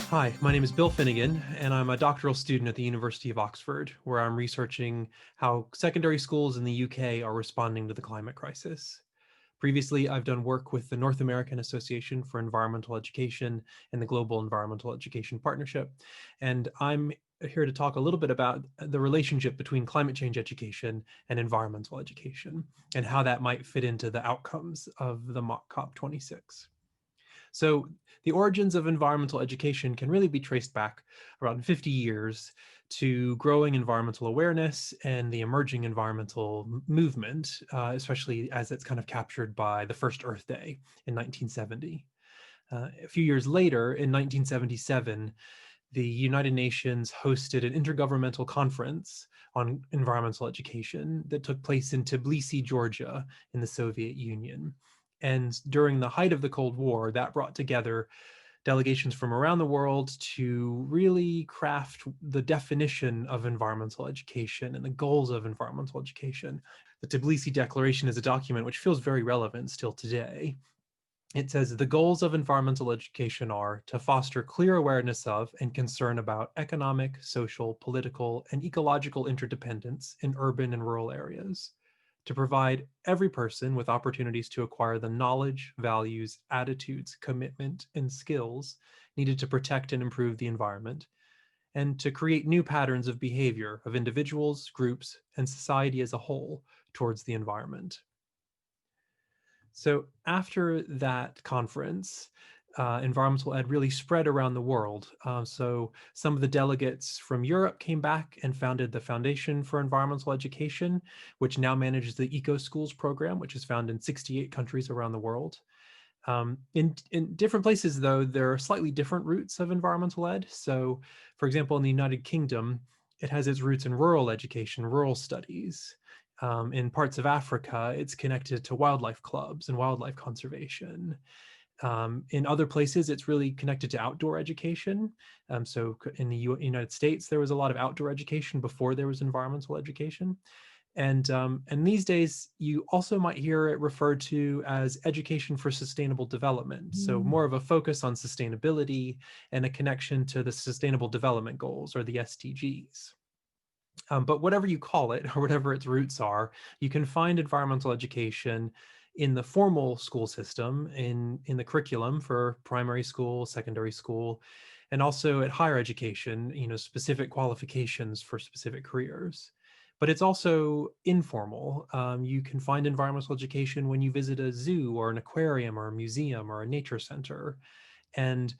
Hi, my name is Bill Finnegan, and I'm a doctoral student at the University of Oxford, where I'm researching how secondary schools in the UK are responding to the climate crisis. Previously, I've done work with the North American Association for Environmental Education and the Global Environmental Education Partnership, and I'm here to talk a little bit about the relationship between climate change education and environmental education, and how that might fit into the outcomes of the mock COP26. So the origins of environmental education can really be traced back around 50 years to growing environmental awareness and the emerging environmental movement, especially as it's kind of captured by the first Earth Day in 1970. A few years later, in 1977, the United Nations hosted an intergovernmental conference on environmental education that took place in Tbilisi, Georgia, in the Soviet Union. And during the height of the Cold War, that brought together delegations from around the world to really craft the definition of environmental education and the goals of environmental education. The Tbilisi Declaration is a document which feels very relevant still today. It says the goals of environmental education are to foster clear awareness of and concern about economic, social, political, and ecological interdependence in urban and rural areas, to provide every person with opportunities to acquire the knowledge, values, attitudes, commitment, and skills needed to protect and improve the environment, and to create new patterns of behavior of individuals, groups, and society as a whole towards the environment. So after that conference, environmental ed really spread around the world. So some of the delegates from Europe came back and founded the Foundation for Environmental Education, which now manages the Eco Schools program, which is found in 68 countries around the world. In different places, though, there are slightly different roots of environmental ed. So, for example, in the United Kingdom, it has its roots in rural education, rural studies. In parts of Africa, it's connected to wildlife clubs and wildlife conservation. In other places, it's really connected to outdoor education. So in the United States, there was a lot of outdoor education before there was environmental education. And these days, you also might hear it referred to as education for sustainable development. So more of a focus on sustainability and a connection to the Sustainable Development Goals, or the SDGs. But whatever you call it, or whatever its roots are, you can find environmental education in the formal school system, in the curriculum for primary school, secondary school, and also at higher education, specific qualifications for specific careers. But it's also informal. You can find environmental education when you visit a zoo or an aquarium or a museum or a nature center. And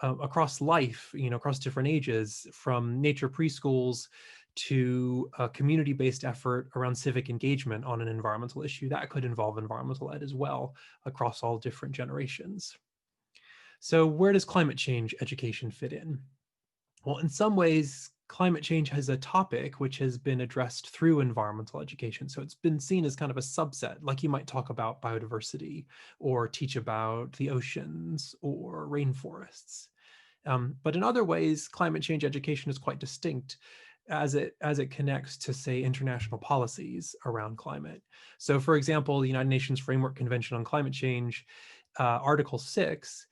across life, across different ages, from nature preschools to a community-based effort around civic engagement on an environmental issue, that could involve environmental ed as well across all different generations. So where does climate change education fit in? Well, in some ways, climate change has a topic which has been addressed through environmental education. So it's been seen as kind of a subset, like you might talk about biodiversity or teach about the oceans or rainforests. But in other ways, climate change education is quite distinct as it connects to, say, international policies around climate. So, for example, the United Nations Framework Convention on Climate Change, Article 6,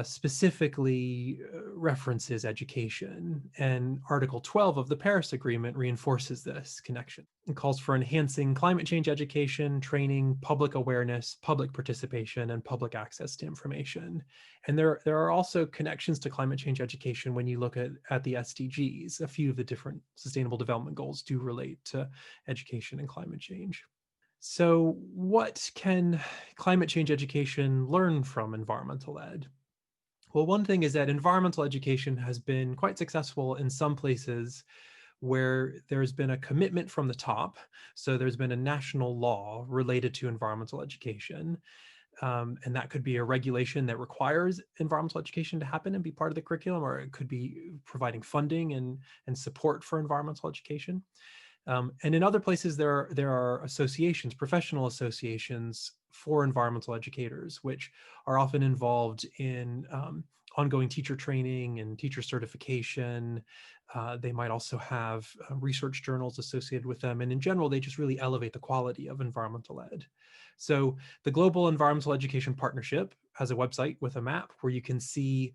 specifically references education, and Article 12 of the Paris Agreement reinforces this connection. It calls for enhancing climate change education, training, public awareness, public participation, and public access to information. And there are also connections to climate change education when you look at the SDGs. A few of the different Sustainable Development Goals do relate to education and climate change. So what can climate change education learn from environmental ed? Well, one thing is that environmental education has been quite successful in some places where there's been a commitment from the top. So there's been a national law related to environmental education. And that could be a regulation that requires environmental education to happen and be part of the curriculum, or it could be providing funding and support for environmental education. And in other places, there are associations, professional associations for environmental educators, which are often involved in ongoing teacher training and teacher certification. They might also have research journals associated with them. And in general, they just really elevate the quality of environmental ed. So the Global Environmental Education Partnership has a website with a map where you can see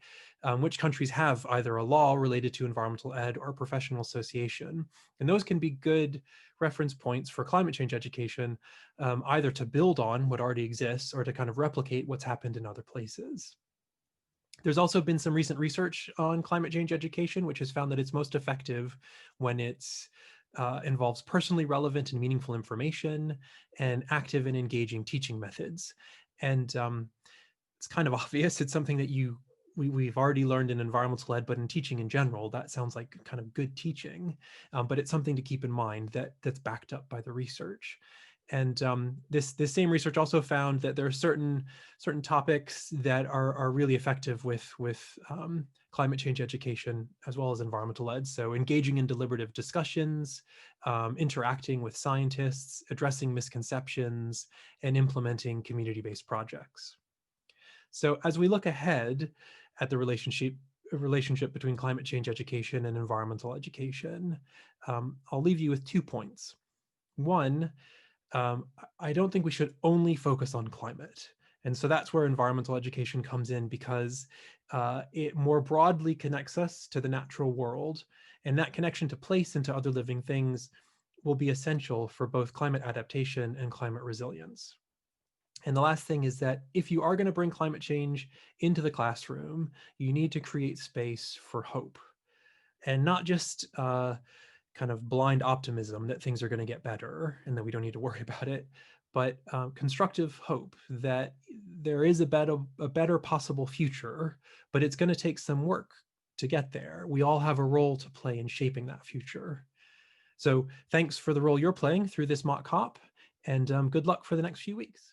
which countries have either a law related to environmental ed or a professional association. And those can be good reference points for climate change education, either to build on what already exists or to kind of replicate what's happened in other places. There's also been some recent research on climate change education, which has found that it's most effective when it's involves personally relevant and meaningful information and active and engaging teaching methods. And it's kind of obvious. It's something that we've already learned in environmental ed, but in teaching in general, that sounds like kind of good teaching. But it's something to keep in mind that's backed up by the research. And this same research also found that there are certain topics that are really effective with climate change education as well as environmental ed. So engaging in deliberative discussions, interacting with scientists, addressing misconceptions, and implementing community-based projects. So as we look ahead at the relationship between climate change education and environmental education, I'll leave you with 2 points. One, I don't think we should only focus on climate. And so that's where environmental education comes in, because it more broadly connects us to the natural world. And that connection to place and to other living things will be essential for both climate adaptation and climate resilience. And the last thing is that if you are going to bring climate change into the classroom, you need to create space for hope, and not just kind of blind optimism that things are going to get better and that we don't need to worry about it, but constructive hope that there is a better possible future, but it's going to take some work to get there. We all have a role to play in shaping that future. So thanks for the role you're playing through this mock COP, and good luck for the next few weeks.